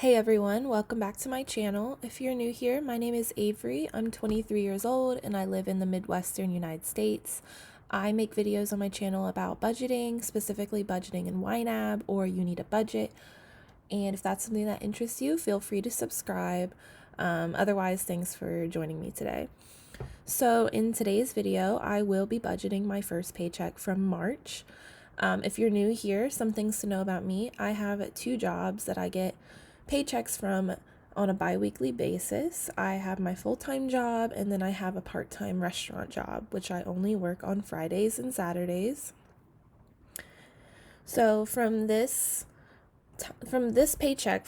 Hey everyone, welcome back to my channel. If you're new here, my name is Avery. I'm 23 years old and I live in the Midwestern United States. I make videos on my channel about budgeting, specifically budgeting in YNAB or you need a budget. And if that's something that interests you, feel free to subscribe. Otherwise, thanks for joining me today. So in today's video, I will be budgeting my first paycheck from March. If you're new here, some things to know about me. I have two jobs that I get paychecks from on a bi-weekly basis. I have my full-time job and then I have a part-time restaurant job, which I only work on Fridays and Saturdays. So from this paycheck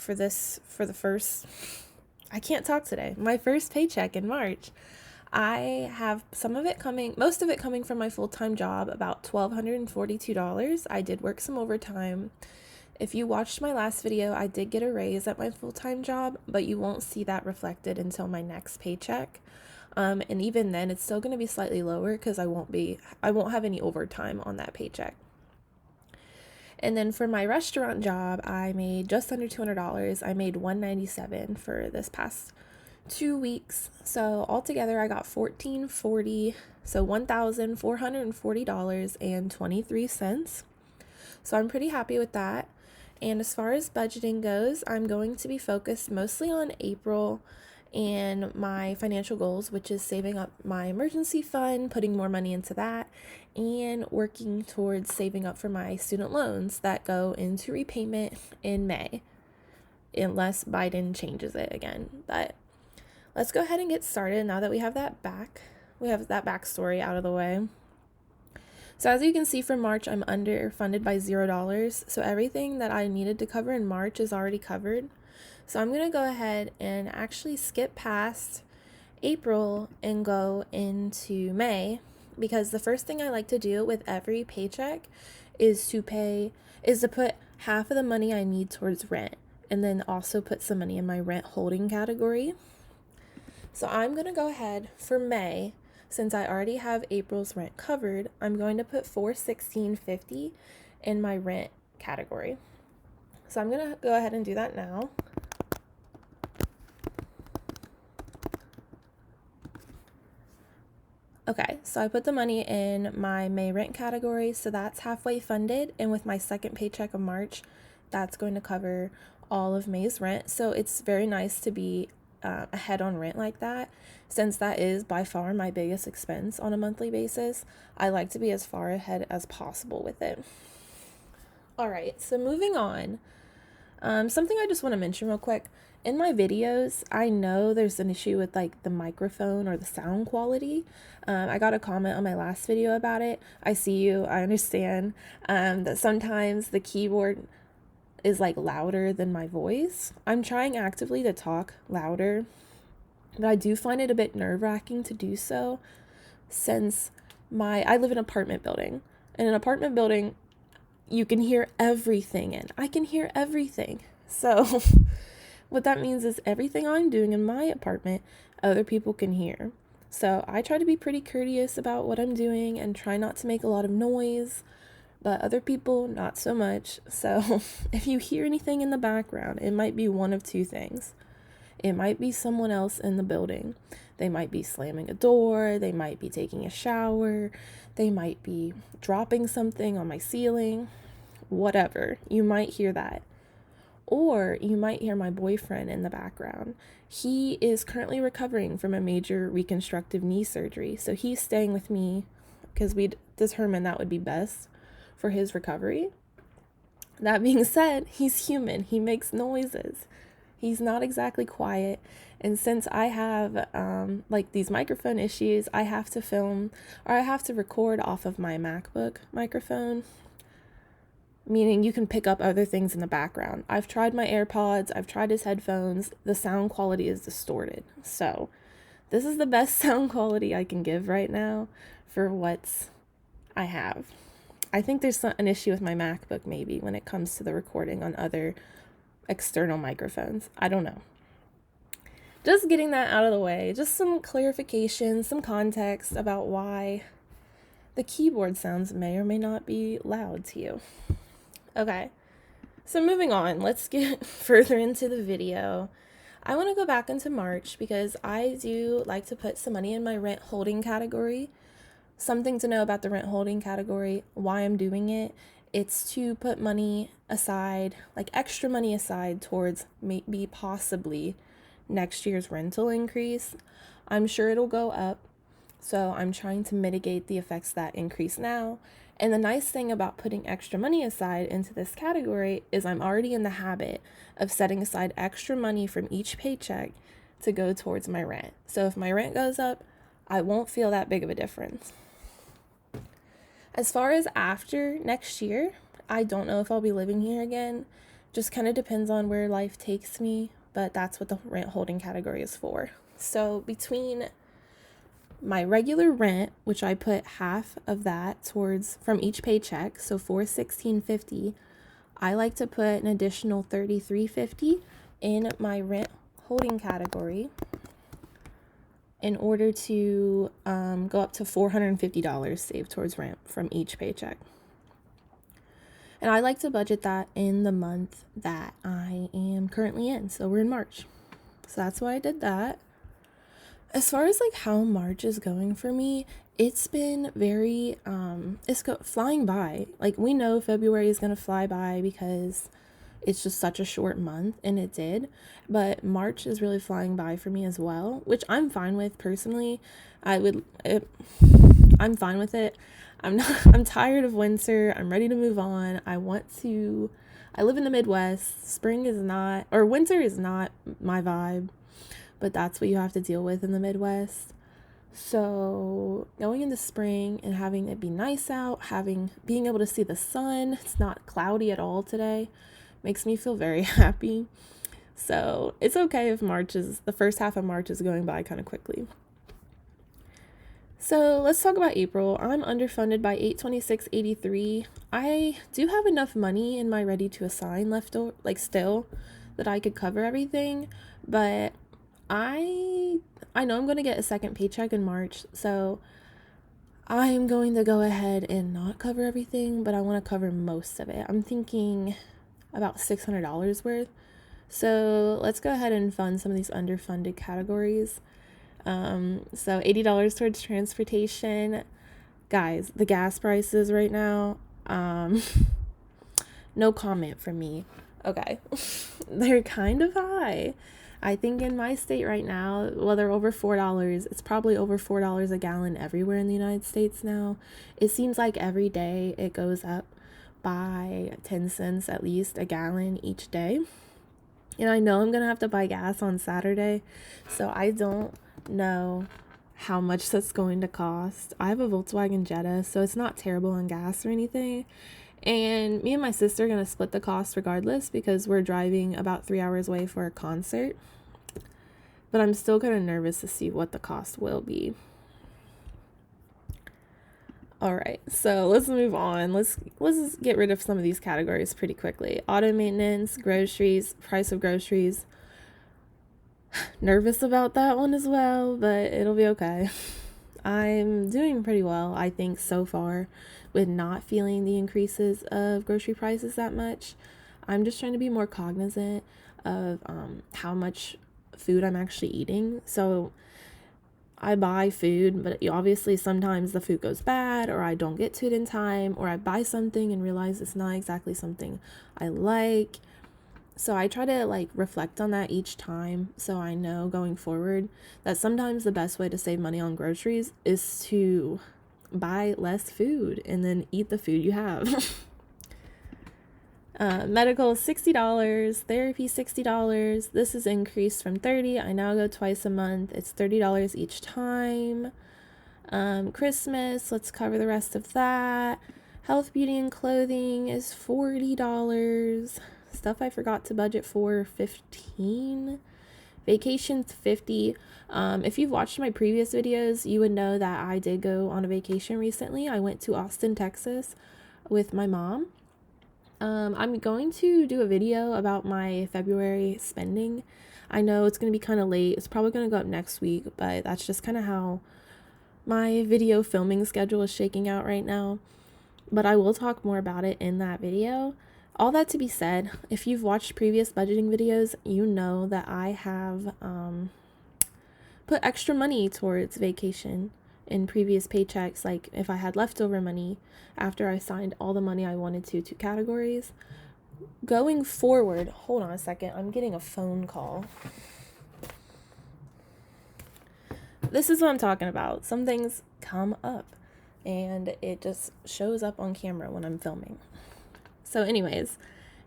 I can't talk today. My first paycheck in March, I have most of it coming from my full-time job, about $1,242. I did work some overtime. If you watched my last video, I did get a raise at my full-time job, but you won't see that reflected until my next paycheck. And even then, it's still going to be slightly lower because I won't have any overtime on that paycheck. And then for my restaurant job, I made just under $200. I made $197 for this past 2 weeks. So altogether, I got $1,440, so $1,440.23. So I'm pretty happy with that. And as far as budgeting goes, I'm going to be focused mostly on April and my financial goals, which is saving up my emergency fund, putting more money into that, and working towards saving up for my student loans that go into repayment in May, unless Biden changes it again. But let's go ahead and get started now that we have that backstory out of the way. So as you can see for March, I'm underfunded by $0. So everything that I needed to cover in March is already covered. So I'm going to go ahead and actually skip past April and go into May, because the first thing I like to do with every paycheck is to put half of the money I need towards rent and then also put some money in my rent holding category. So I'm going to go ahead for May. Since I already have April's rent covered, I'm going to put $416.50 in my rent category. So I'm going to go ahead and do that now. Okay, so I put the money in my May rent category, so that's halfway funded, and with my second paycheck of March, that's going to cover all of May's rent. So it's very nice to be ahead on rent like that, since that is by far my biggest expense on a monthly basis. I like to be as far ahead as possible with it. All right, so moving on. Something I just want to mention real quick. In my videos, I know there's an issue with like the microphone or the sound quality. I got a comment on my last video about it. I see you. I understand that sometimes the keyboard is like louder than my voice. I'm trying actively to talk louder, but I do find it a bit nerve-wracking to do so, since I live in an apartment building. In an apartment building, you can hear everything, and I can hear everything. So what that means is everything I'm doing in my apartment, other people can hear. So I try to be pretty courteous about what I'm doing and try not to make a lot of noise, but other people, not so much. So if you hear anything in the background, it might be one of two things. It might be someone else in the building. They might be slamming a door. They might be taking a shower. They might be dropping something on my ceiling. Whatever. You might hear that. Or you might hear my boyfriend in the background. He is currently recovering from a major reconstructive knee surgery. So he's staying with me because we determined that would be best for his recovery. That being said, he's human. He makes noises. He's not exactly quiet. And since I have like these microphone issues, I have to record off of my MacBook microphone, meaning you can pick up other things in the background. I've tried my AirPods, I've tried his headphones. The sound quality is distorted. So this is the best sound quality I can give right now for what I have. I think there's an issue with my MacBook maybe when it comes to the recording on other external microphones. I don't know. Just getting that out of the way, just some clarification, some context about why the keyboard sounds may or may not be loud to you. Okay, So moving on, let's get further into the video. I want to go back into March because I do like to put some money in my rent holding category. Something to know about the rent holding category, why I'm doing it, it's to put money aside, like extra money aside towards maybe possibly next year's rental increase. I'm sure it'll go up, so I'm trying to mitigate the effects of that increase now. And the nice thing about putting extra money aside into this category is I'm already in the habit of setting aside extra money from each paycheck to go towards my rent. So if my rent goes up, I won't feel that big of a difference. As far as after next year, I don't know if I'll be living here again. Just kind of depends on where life takes me, but that's what the rent holding category is for. So between my regular rent, which I put half of that towards from each paycheck, so $416.50, I like to put an additional $33.50 in my rent holding category in order to go up to $450 saved towards rent from each paycheck. And I like to budget that in the month that I am currently in. So we're in March. So that's why I did that. As far as like how March is going for me, it's been very, flying by. Like we know February is going to fly by because it's just such a short month, and it did. But March is really flying by for me as well, which I'm fine with personally. I'm fine with it. I'm tired of winter. I'm ready to move on. I live in the Midwest. Winter is not my vibe, but that's what you have to deal with in the Midwest. So going into spring and having it be nice out, being able to see the sun, it's not cloudy at all today, makes me feel very happy. So it's okay if the first half of March is going by kind of quickly. So let's talk about April. I'm underfunded by $826.83. I do have enough money in my ready to assign left over, still, that I could cover everything, but I know I'm going to get a second paycheck in March, so I'm going to go ahead and not cover everything, but I want to cover most of it. I'm thinking about $600 worth. So let's go ahead and fund some of these underfunded categories. So $80 towards transportation. Guys, the gas prices right now, no comment from me. Okay. They're kind of high. I think in my state right now, well, they're over $4. It's probably over $4 a gallon everywhere in the United States now. It seems like every day it goes up by 10 cents at least a gallon each day. And I know I'm going to have to buy gas on Saturday, so I don't know how much that's going to cost. I have a Volkswagen Jetta, so it's not terrible on gas or anything. And me and my sister are going to split the cost regardless because we're driving about 3 hours away for a concert. But I'm still kind of nervous to see what the cost will be. All right, so let's move on. Let's just get rid of some of these categories pretty quickly. Auto maintenance, groceries, price of groceries. Nervous about that one as well, but it'll be okay. I'm doing pretty well, I think, so far with not feeling the increases of grocery prices that much. I'm just trying to be more cognizant of how much food I'm actually eating. So I buy food, but obviously sometimes the food goes bad, or I don't get to it in time, or I buy something and realize it's not exactly something I like. So I try to reflect on that each time, so I know going forward that sometimes the best way to save money on groceries is to buy less food and then eat the food you have. Medical $60, therapy $60. This is increased from $30. I now go twice a month. It's $30 each time. Christmas, let's cover the rest of that. Health, beauty, and clothing is $40. Stuff I forgot to budget for, $15. Vacation's $50. If you've watched my previous videos, you would know that I did go on a vacation recently. I went to Austin, Texas with my mom. I'm going to do a video about my February spending. I know it's going to be kind of late. It's probably going to go up next week, but that's just kind of how my video filming schedule is shaking out right now. But I will talk more about it in that video. All that to be said, if you've watched previous budgeting videos, you know that I have put extra money towards vacation in previous paychecks. Like if I had leftover money after I signed all the money I wanted to categories. Going forward, hold on a second, I'm getting a phone call. This is what I'm talking about. Some things come up and it just shows up on camera when I'm filming. So anyways,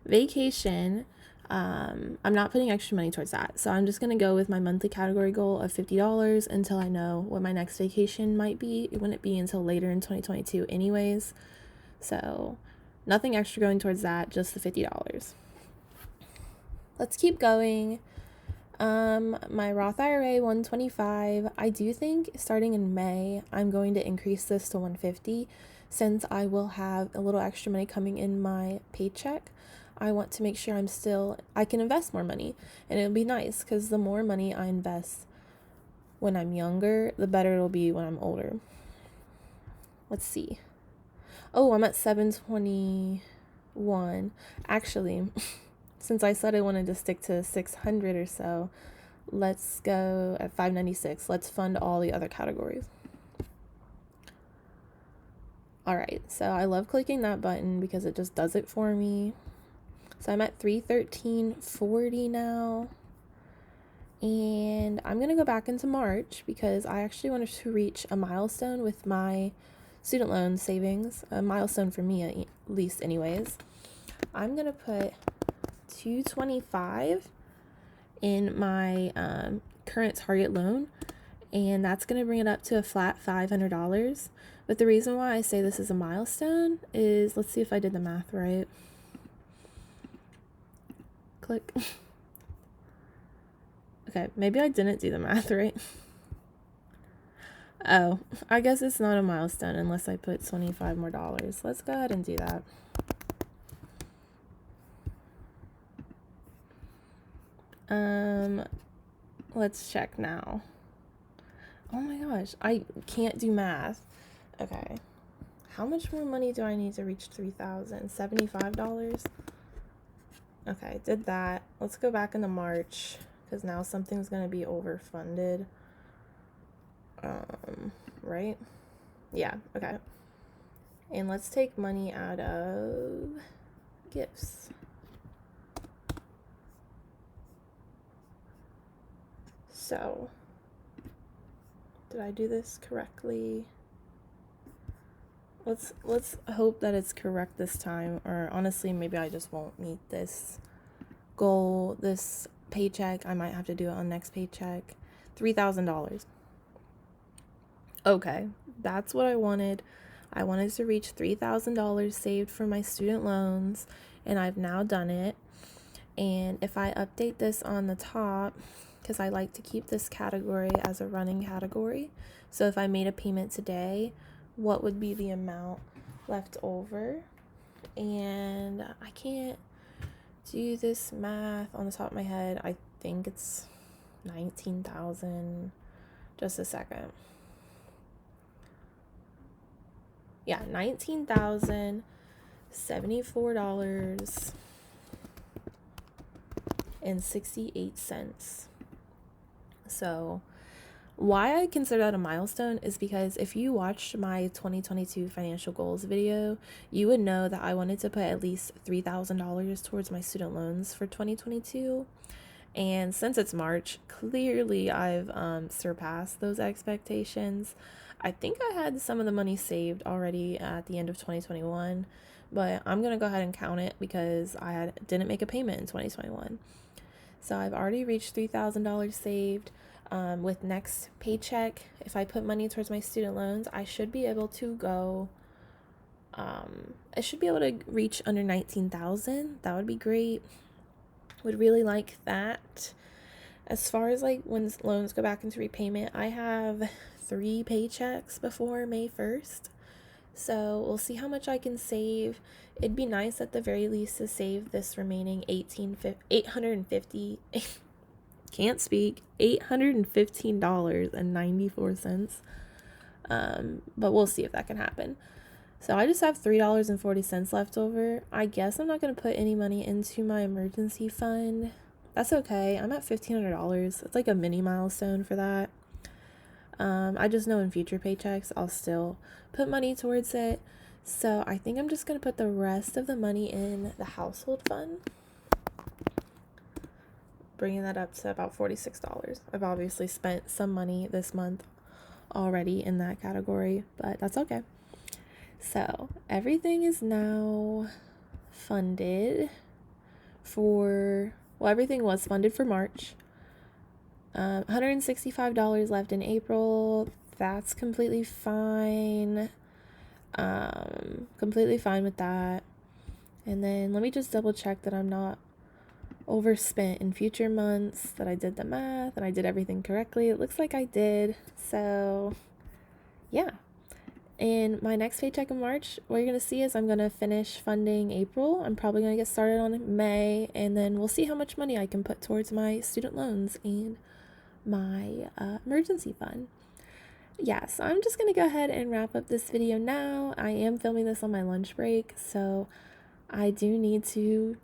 vacation, I'm not putting extra money towards that. So I'm just going to go with my monthly category goal of $50 until I know what my next vacation might be. It wouldn't be until later in 2022 anyways. So nothing extra going towards that, just the $50. Let's keep going. My Roth IRA 125. I do think starting in May, I'm going to increase this to 150 since I will have a little extra money coming in my paycheck. I want to make sure I can invest more money, and it'll be nice because the more money I invest when I'm younger, the better it'll be when I'm older. Let's see. Oh, I'm at 721. Actually, since I said I wanted to stick to 600 or so, let's go at 596. Let's fund all the other categories. All right, so I love clicking that button because it just does it for me. So I'm at 313.40 now. And I'm going to go back into March because I actually wanted to reach a milestone with my student loan savings, a milestone for me at least anyways. I'm going to put 225 in my current target loan, and that's going to bring it up to a flat $500. But the reason why I say this is a milestone is, let's see if I did the math right. Click. Okay, maybe I didn't do the math right. Oh, I guess it's not a milestone unless I put $25 more. Let's go ahead and do that. Let's check now. Oh my gosh, I can't do math. Okay. How much more money do I need to reach 3,000? $75? Okay, did that. Let's go back into March because now something's going to be overfunded. Right? Yeah, okay. And let's take money out of gifts. So, did I do this correctly? Let's hope that it's correct this time, or honestly, maybe I just won't meet this goal, this paycheck. I might have to do it on next paycheck. $3,000. Okay, that's what I wanted. I wanted to reach $3,000 saved for my student loans, and I've now done it. And if I update this on the top, because I like to keep this category as a running category, so if I made a payment today, what would be the amount left over? And I can't do this math on the top of my head. I think it's 19,000. Just a second. Yeah, $19,074.68. So why I consider that a milestone is because if you watched my 2022 financial goals video, you would know that I wanted to put at least $3,000 towards my student loans for 2022. And since it's March, clearly I've surpassed those expectations. I think I had some of the money saved already at the end of 2021, but I'm going to go ahead and count it because I didn't make a payment in 2021. So I've already reached $3,000 saved. With next paycheck, if I put money towards my student loans, I should be able to go, I should be able to reach under 19,000. That would be great. Would really like that. As far as like when loans go back into repayment, I have 3 paychecks before May 1st. So we'll see how much I can save. It'd be nice at the very least to save this remaining $850 can't speak, $815.94. But we'll see if that can happen. So I just have $3.40 left over. I guess I'm not going to put any money into my emergency fund. That's okay. I'm at $1,500. It's like a mini milestone for that. I just know in future paychecks I'll still put money towards it. So I think I'm just going to put the rest of the money in the household fund, bringing that up to about $46. I've obviously spent some money this month already in that category, but that's okay. So everything is now funded for, well, everything was funded for March. $165 left in April. That's completely fine. Completely fine with that. And then let me just double check that I'm not overspent in future months, that I did the math and I did everything correctly. It looks like I did. So yeah. In my next paycheck in March, what you're going to see is I'm going to finish funding April. I'm probably going to get started on May, and then we'll see how much money I can put towards my student loans and my emergency fund. Yeah, so I'm just going to go ahead and wrap up this video now. I am filming this on my lunch break, so I do need to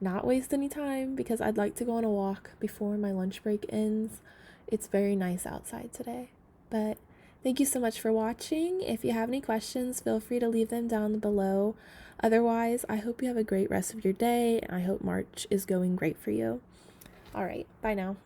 not waste any time because I'd like to go on a walk before my lunch break ends. It's very nice outside today, but thank you so much for watching. If you have any questions, feel free to leave them down below. Otherwise, I hope you have a great rest of your day, and I hope March is going great for you. All right, bye now.